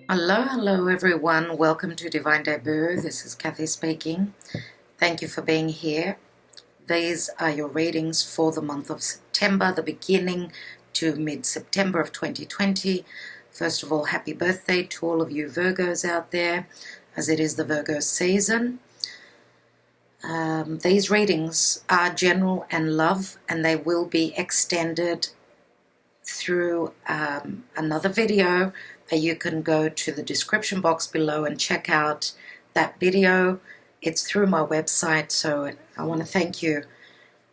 Hello everyone. Welcome to Divine Debut. This is Kathy speaking. Thank you for being here. These are your readings for the month of September, the beginning to mid-September of 2020. First of all, happy birthday to all of you Virgos out there, as it is the Virgo season. These readings are general and love, and they will be extended through another video. You can go to the description box below and check out that video. It's through my website, so I want to thank you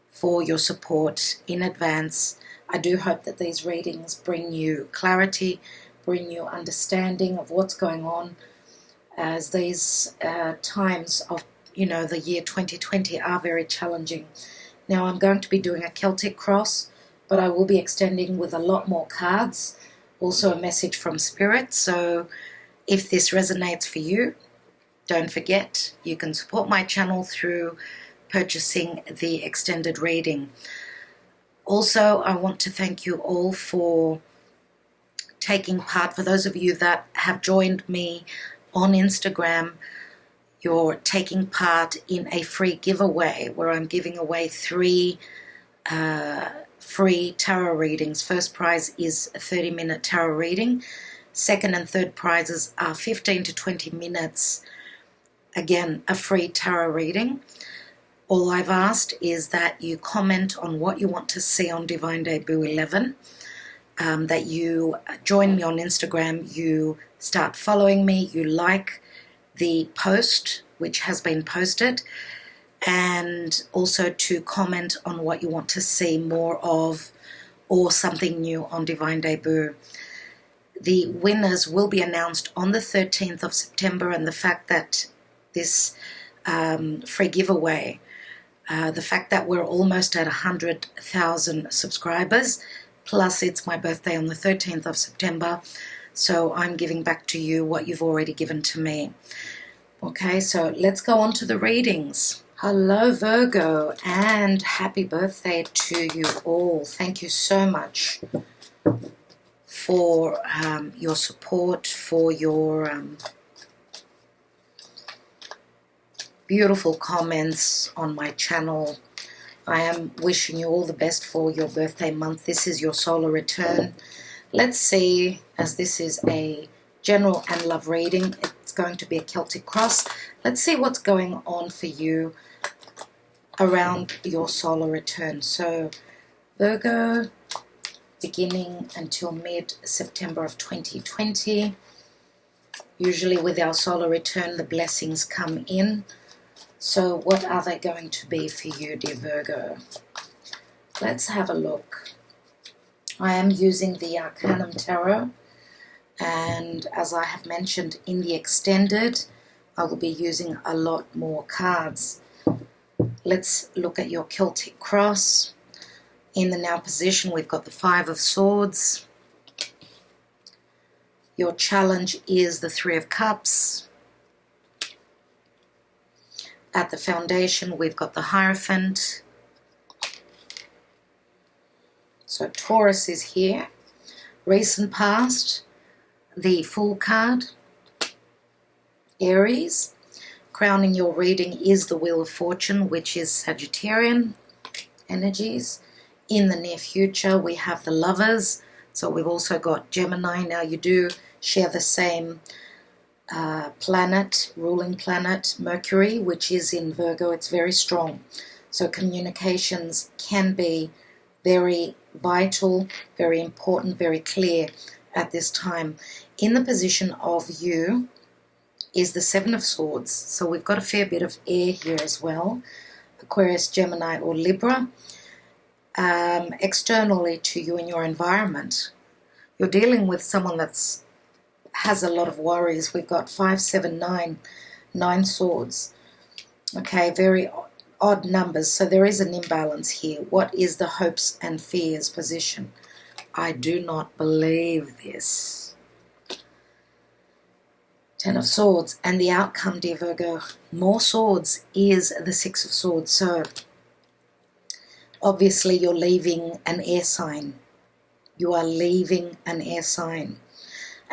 for your support in advance. I do hope that these readings bring you clarity, bring you understanding of what's going on, as these times of the year 2020 are very challenging. Now I'm going to be doing a Celtic cross, but I will be extending with a lot more cards. Also a message from Spirit. So if this resonates for you, don't forget you can support my channel through purchasing the extended reading. Also, I want to thank you all for taking part. For those of you that have joined me on Instagram, you're taking part in a free giveaway where I'm giving away 3 free tarot readings. First prize is a 30-minute tarot reading. Second and third prizes are 15 to 20 minutes. Again, a free tarot reading. All I've asked is that you comment on what you want to see on Divine Debut 11, that you join me on Instagram, you start following me, you like the post which has been posted, and also to comment on what you want to see more of or something new on Divine Debut. The winners will be announced on the 13th of September, and the fact that this free giveaway, the fact that we're almost at 100,000 subscribers, plus it's my birthday on the 13th of September, so I'm giving back to you what you've already given to me. Okay, so let's go on to the readings. Hello Virgo, and happy birthday to you all. Thank you so much for your support, for your beautiful comments on my channel. I am wishing you all the best for your birthday month. This is your solar return. Let's see, as this is a general and love reading, it's going to be a Celtic cross. Let's see what's going on for you around your solar return. So Virgo, beginning until mid-September of 2020. Usually with our solar return, the blessings come in. So what are they going to be for you, dear Virgo? Let's have a look. I am using the Arcanum Tarot, and as I have mentioned in the extended, I will be using a lot more cards. Let's look at your Celtic cross. In the now position, we've got the 5 of Swords. Your challenge is the 3 of Cups. At the foundation, we've got the Hierophant. So Taurus is here. Recent past, the Fool card. Aries. Crowning your reading is the Wheel of Fortune, which is Sagittarian energies. In the near future, we have the Lovers. So we've also got Gemini. Now you do share the same planet, ruling planet, Mercury, which is in Virgo. It's very strong. So communications can be very vital, very important, very clear at this time. In the position of you is the 7 of Swords. So we've got a fair bit of air here as well. Aquarius, Gemini, or Libra. Externally to you in your environment, you're dealing with someone that's has a lot of worries. We've got 5, 7, 9, 9 swords. Okay, very odd numbers. So there is an imbalance here. What is the hopes and fears position? I do not believe this. 10 of Swords, and the outcome, dear Virgo, more swords, is the 6 of Swords. So obviously you're leaving an air sign. You are leaving an air sign.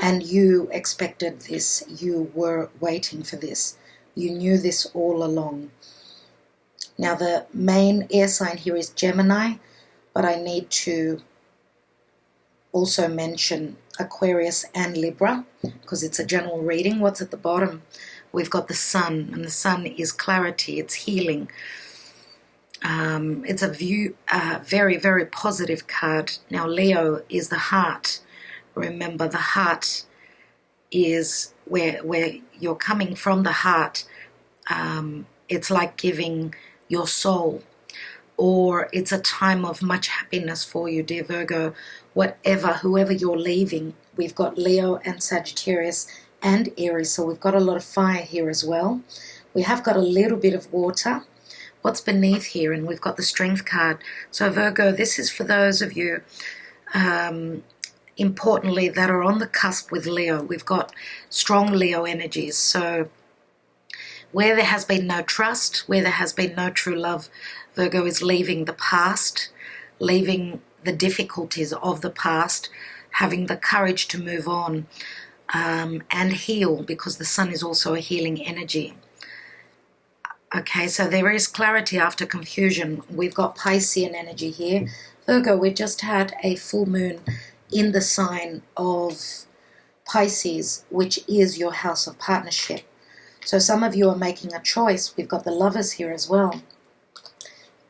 and you expected this, you were waiting for this, you knew this all along. Now the main air sign here is Gemini, but I need to also mention Aquarius and Libra because it's a general reading. What's at the bottom? We've got the Sun, and the Sun is clarity, it's healing. It's a very, very positive card. Now Leo is the heart. Remember, the heart is where you're coming from, the heart. It's like giving your soul, or it's a time of much happiness for you, dear Virgo. Whoever you're leaving, we've got Leo and Sagittarius and Aries, so we've got a lot of fire here as well. We have got a little bit of water. What's beneath here? And we've got the Strength card. So Virgo, this is for those of you, importantly, that are on the cusp with Leo. We've got strong Leo energies. So where there has been no trust, where there has been no true love, Virgo is leaving the past, leaving the difficulties of the past, having the courage to move on and heal, because the Sun is also a healing energy. Okay, so there is clarity after confusion. We've got Piscean energy here. Virgo, we just had a full moon in the sign of Pisces, which is your house of partnership. So some of you are making a choice. We've got the Lovers here as well.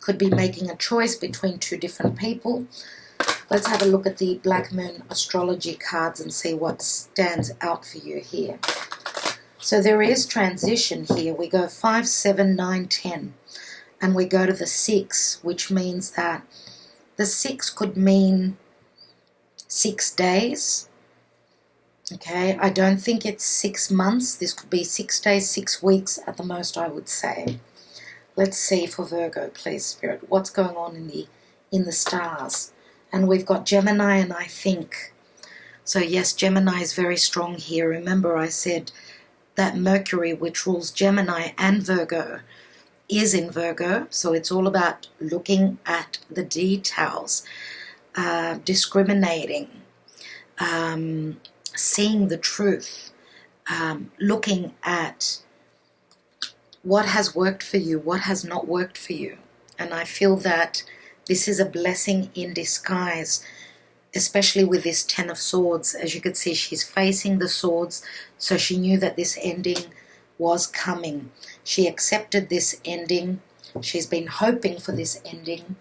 Could be making a choice between two different people. Let's have a look at the Black Moon astrology cards and see what stands out for you here. So there is transition here. We go 5, 7, 9, 10. And we go to the 6, which means that the 6 could mean 6 days. Okay, I don't think it's 6 months. This could be 6 days, 6 weeks at the most, I would say. Let's see for Virgo, please, Spirit. What's going on in the stars? And we've got Gemini and I think. So yes, Gemini is very strong here. Remember I said that Mercury, which rules Gemini and Virgo, is in Virgo. So it's all about looking at the details, discriminating, seeing the truth, looking at what has worked for you, what has not worked for you. And I feel that this is a blessing in disguise, especially with this Ten of Swords. As you can see, she's facing the swords, so she knew that this ending was coming. She accepted this ending. She's been hoping for this ending,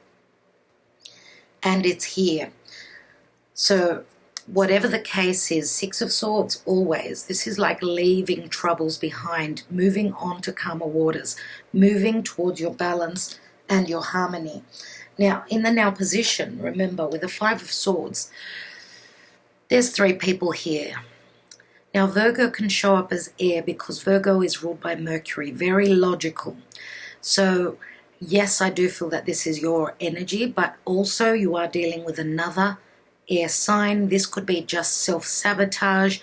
and it's here. So whatever the case is, Six of Swords always, this is like leaving troubles behind, moving on to calmer waters, moving towards your balance and your harmony. Now, in the now position, remember, with the Five of Swords, there's 3 people here. Now, Virgo can show up as air because Virgo is ruled by Mercury, very logical. So, yes, I do feel that this is your energy, but also you are dealing with another air sign. This could be just self-sabotage.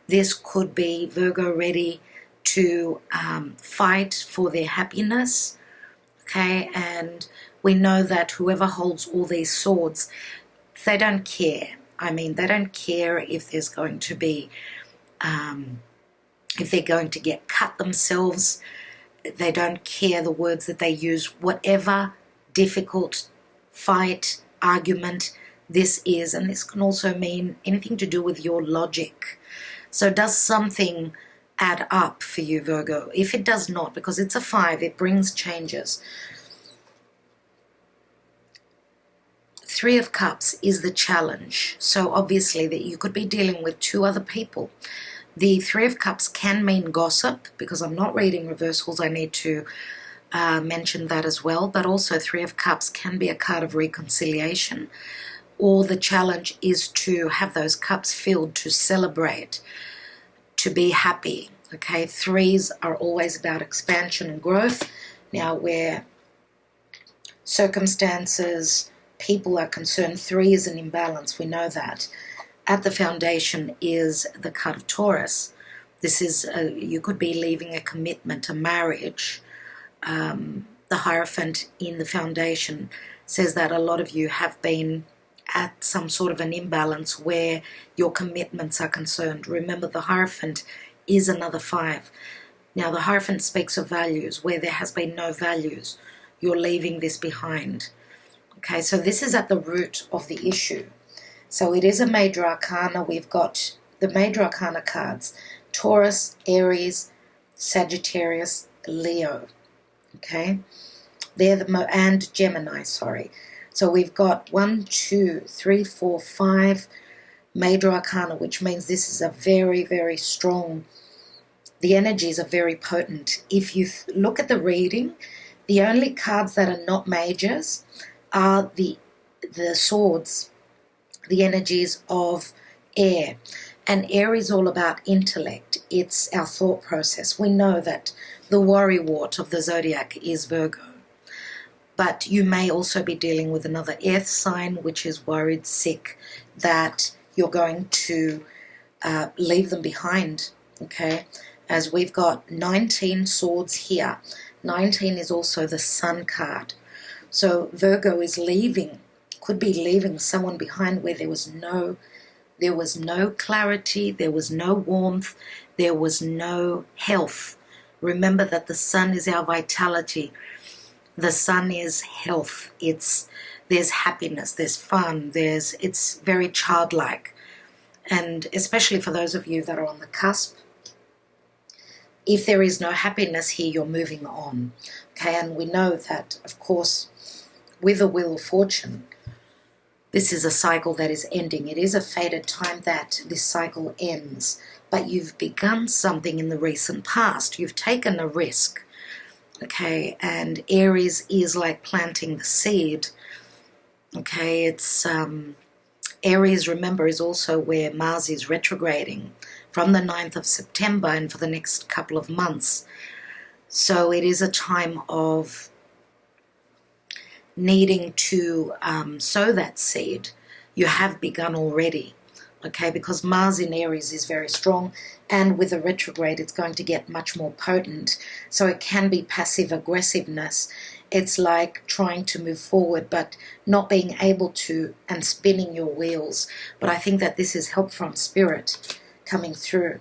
This could be Virgo ready to fight for their happiness. Okay, and we know that whoever holds all these swords, they don't care. I mean, they don't care if there's going to be, if they're going to get cut themselves. They don't care the words that they use. Whatever difficult fight, argument this is, and this can also mean anything to do with your logic. So does something add up for you, Virgo? If it does not, because it's a 5, it brings changes. 3 of Cups is the challenge. So obviously that you could be dealing with 2 other people. The 3 of Cups can mean gossip, because I'm not reading reversals. I need to mention that as well. But also 3 of Cups can be a card of reconciliation. Or the challenge is to have those cups filled, to celebrate, to be happy. Okay, 3s are always about expansion and growth. Now where circumstances, people are concerned, 3 is an imbalance. We know that. At the foundation is the card of Taurus. This is, you could be leaving a commitment, a marriage. The Hierophant in the foundation says that a lot of you have been at some sort of an imbalance where your commitments are concerned. Remember, the Hierophant is another 5. Now, the Hierophant speaks of values. Where there has been no values, you're leaving this behind. Okay, so this is at the root of the issue. So it is a major arcana. We've got the major arcana cards: Taurus, Aries, Sagittarius, Leo. Okay, they're and Gemini, sorry. So we've got 1, 2, 3, 4, 5 major arcana, which means this is a very, very strong, the energies are very potent. If you look at the reading, the only cards that are not majors are the swords, the energies of air. And air is all about intellect. It's our thought process. We know that the worrywart of the zodiac is Virgo. But you may also be dealing with another earth sign, which is worried, sick, that you're going to leave them behind, okay? As we've got 19 swords here. 19 is also the sun card. So Virgo is leaving, could be leaving someone behind where there was no clarity, there was no warmth, there was no health. Remember that the sun is our vitality. The sun is health. There's happiness, there's fun, it's very childlike. And especially for those of you that are on the cusp, if there is no happiness here, you're moving on. Okay, and we know that, of course, with a wheel of fortune, this is a cycle that is ending. It is a fated time that this cycle ends. But you've begun something in the recent past. You've taken a risk. Okay, and Aries is like planting the seed. Okay, it's Aries, remember, is also where Mars is retrograding from the 9th of September and for the next couple of months. So it is a time of needing to sow that seed. You have begun already. Okay, because Mars in Aries is very strong, and with a retrograde it's going to get much more potent. So it can be passive aggressiveness. It's like trying to move forward but not being able to, and spinning your wheels. But I think that this is help from spirit coming through.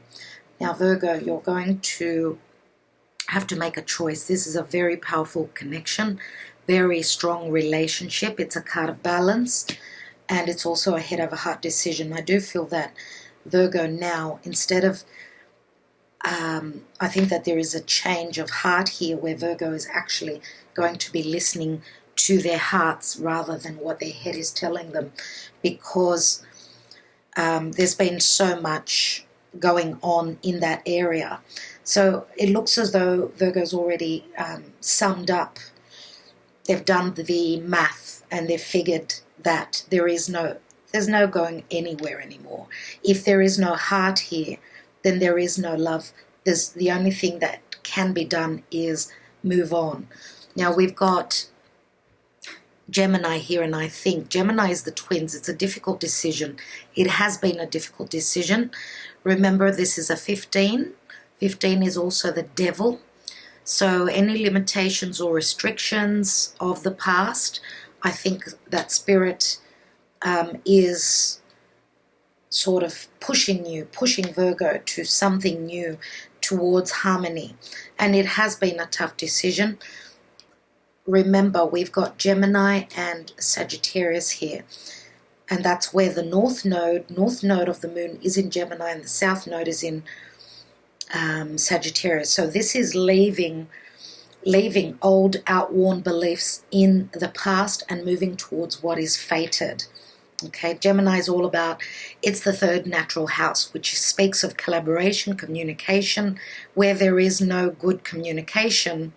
Now Virgo, you're going to have to make a choice. This is a very powerful connection, very strong relationship. It's a card of balance. And it's also a head over heart decision. I do feel that Virgo now, instead of, I think that there is a change of heart here where Virgo is actually going to be listening to their hearts rather than what their head is telling them, because there's been so much going on in that area. So it looks as though Virgo's already summed up. They've done the math and they've figured that there's no going anywhere anymore. If there is no heart here, then there is no love. The only thing that can be done is move on. Now we've got Gemini here, and I think Gemini is the twins. It's a difficult decision. It has been a difficult decision. Remember, this is a 15. 15 is also the devil. So any limitations or restrictions of the past, I think that spirit is sort of pushing Virgo to something new, towards harmony. And it has been a tough decision. Remember, we've got Gemini and Sagittarius here. And that's where the north node of the moon is in Gemini and the south node is in Sagittarius. So this is leaving old, outworn beliefs in the past and moving towards what is fated. Okay, Gemini is all about, it's the third natural house, which speaks of collaboration, communication, where there is no good communication,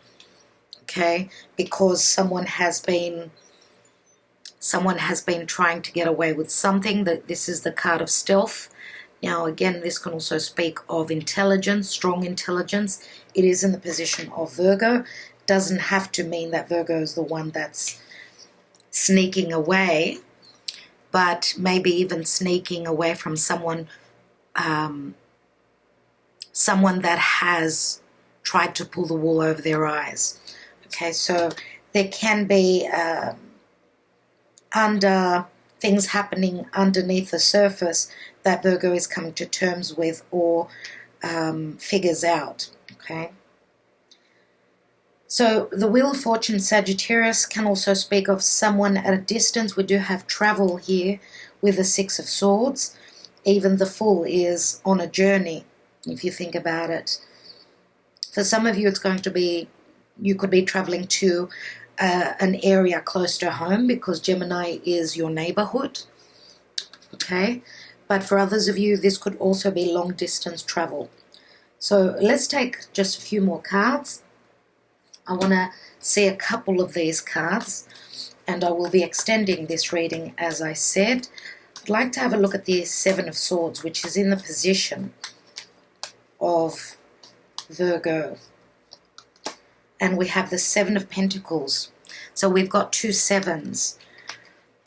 okay, because someone has been trying to get away with something. That this is the card of stealth. Now, again, this can also speak of intelligence, strong intelligence. It is in the position of Virgo. Doesn't have to mean that Virgo is the one that's sneaking away, but maybe even sneaking away from someone that has tried to pull the wool over their eyes. Okay, so there can be under things happening underneath the surface that Virgo is coming to terms with or figures out, okay? So the Wheel of Fortune Sagittarius can also speak of someone at a distance. We do have travel here with the Six of Swords. Even the Fool is on a journey, if you think about it. For some of you, it's going to be, you could be traveling to an area close to home because Gemini is your neighborhood, okay? But for others of you, this could also be long distance travel. So let's take just a few more cards. I want to see a couple of these cards, and I will be extending this reading as I said. I'd like to have a look at the Seven of Swords, which is in the position of Virgo. And we have the Seven of Pentacles. So we've got two sevens.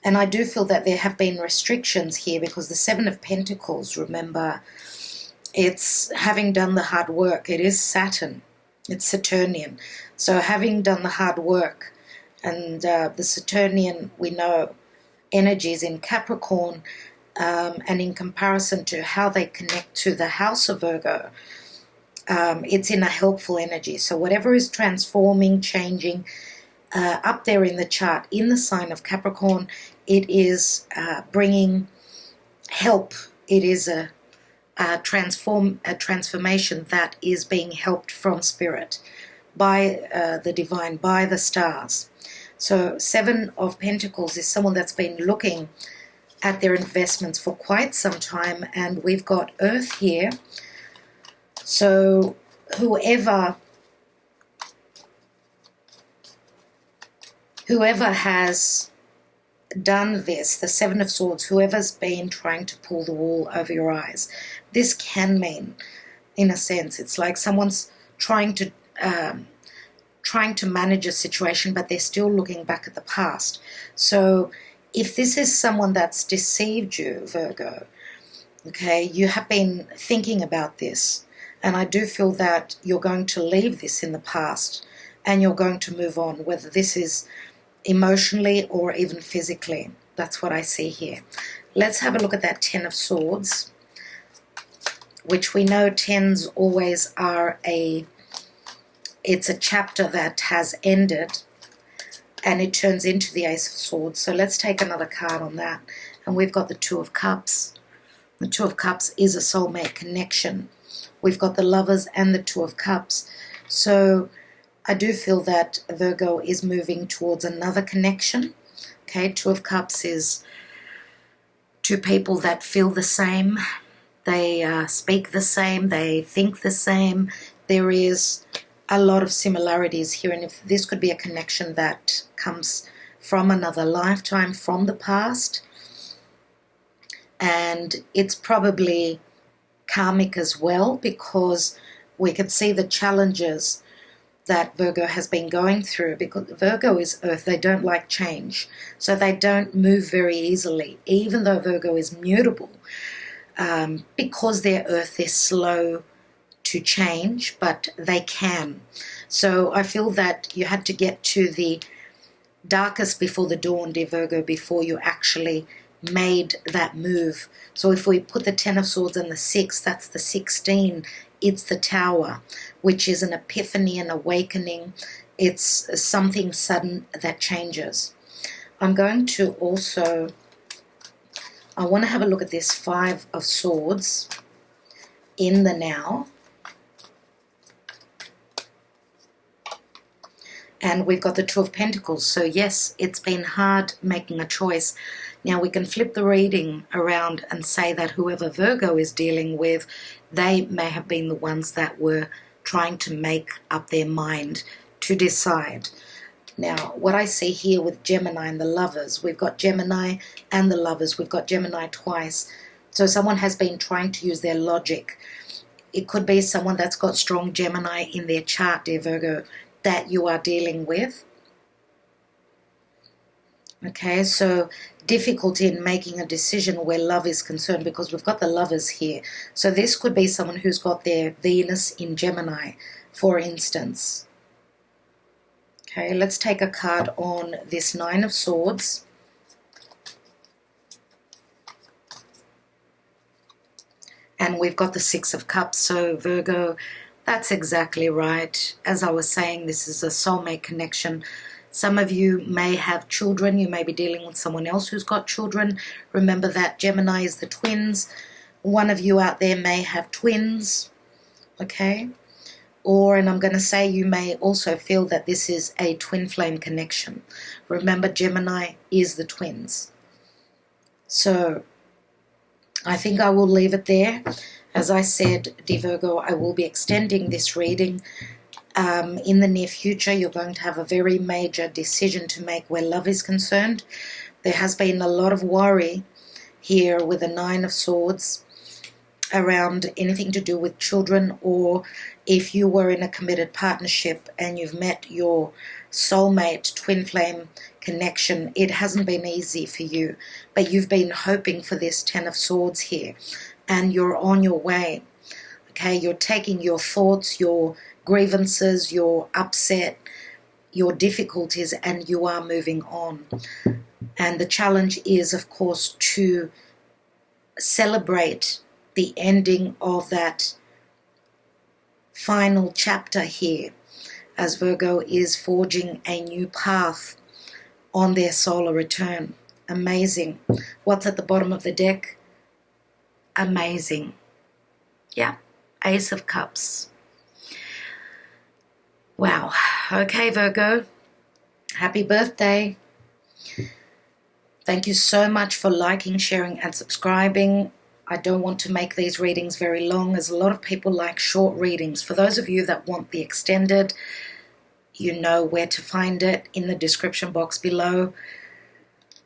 And I do feel that there have been restrictions here because the Seven of Pentacles, remember, it's having done the hard work. It is Saturn. It's Saturnian. So having done the hard work, and the Saturnian, we know, energies in Capricorn, and in comparison to how they connect to the house of Virgo, it's in a helpful energy. So whatever is transforming, changing, up there in the chart, in the sign of Capricorn, it is bringing help. It is a transformation that is being helped from spirit by the divine, by the stars. So Seven of Pentacles is someone that's been looking at their investments for quite some time, and we've got Earth here. So whoever has done this, the Seven of Swords, whoever's been trying to pull the wool over your eyes, this can mean, in a sense, it's like someone's trying to manage a situation, but they're still looking back at the past. So if this is someone that's deceived you, Virgo, okay, you have been thinking about this, and I do feel that you're going to leave this in the past and you're going to move on, whether this is emotionally or even physically. That's what I see here. Let's have a look at that Ten of Swords, which we know tens always are it's a chapter that has ended and it turns into the Ace of Swords. So let's take another card on that. And we've got the Two of Cups. The Two of Cups is a soulmate connection. We've got the Lovers and the Two of Cups. So I do feel that Virgo is moving towards another connection. Okay, Two of Cups is two people that feel the same. They speak the same. They think the same. There is a lot of similarities here, and if this could be a connection that comes from another lifetime, from the past, and it's probably karmic as well, because we could see the challenges that Virgo has been going through, because Virgo is Earth. They don't like change, so they don't move very easily, even though Virgo is mutable. Because they're Earth, they're slow to change, but they can. So I feel that you had to get to the darkest before the dawn, dear Virgo, before you actually made that move. So if we put the Ten of Swords and the 6, that's the 16. It's the Tower, which is an epiphany, an awakening. It's something sudden that changes. I'm going to also, I want to have a look at this Five of Swords in the now. And we've got the Two of Pentacles. So yes, it's been hard making a choice. Now we can flip the reading around and say that whoever Virgo is dealing with, they may have been the ones that were trying to make up their mind to decide. Now, what I see here with Gemini and the Lovers, we've got Gemini and the Lovers. We've got Gemini twice. So someone has been trying to use their logic. It could be someone that's got strong Gemini in their chart, dear Virgo, that you are dealing with. Okay, so difficulty in making a decision where love is concerned, because we've got the Lovers here. So this could be someone who's got their Venus in Gemini, for instance. Okay, let's take a card on this Nine of Swords. And we've got the Six of Cups. So Virgo, that's exactly right. As I was saying, this is a soulmate connection. Some of you may have children. You may be dealing with someone else who's got children. Remember that Gemini is the twins. One of you out there may have twins, okay? Or, and I'm going to say, you may also feel that this is a twin flame connection. Remember, Gemini is the twins. So I think I will leave it there. As I said, dear Virgo, I will be extending this reading. In the near future, you're going to have a very major decision to make where love is concerned. There has been a lot of worry here with the Nine of Swords around anything to do with children, or if you were in a committed partnership and you've met your soulmate, twin flame connection, it hasn't been easy for you, but you've been hoping for this Ten of Swords here, and you're on your way. Okay, you're taking your thoughts, your grievances, your upset, your difficulties, and you are moving on. And the challenge is, of course, to celebrate the ending of that final chapter here, as Virgo is forging a new path on their solar return. Amazing. What's at the bottom of the deck? Amazing. Yeah, Ace of Cups. Wow. Okay, Virgo. Happy birthday. Thank you so much for liking, sharing, and subscribing. I don't want to make these readings very long, as a lot of people like short readings. For those of you that want the extended, you know where to find it in the description box below.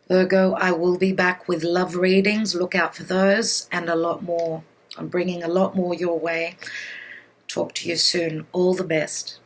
Virgo, I will be back with love readings. Look out for those and a lot more. I'm bringing a lot more your way. Talk to you soon. All the best.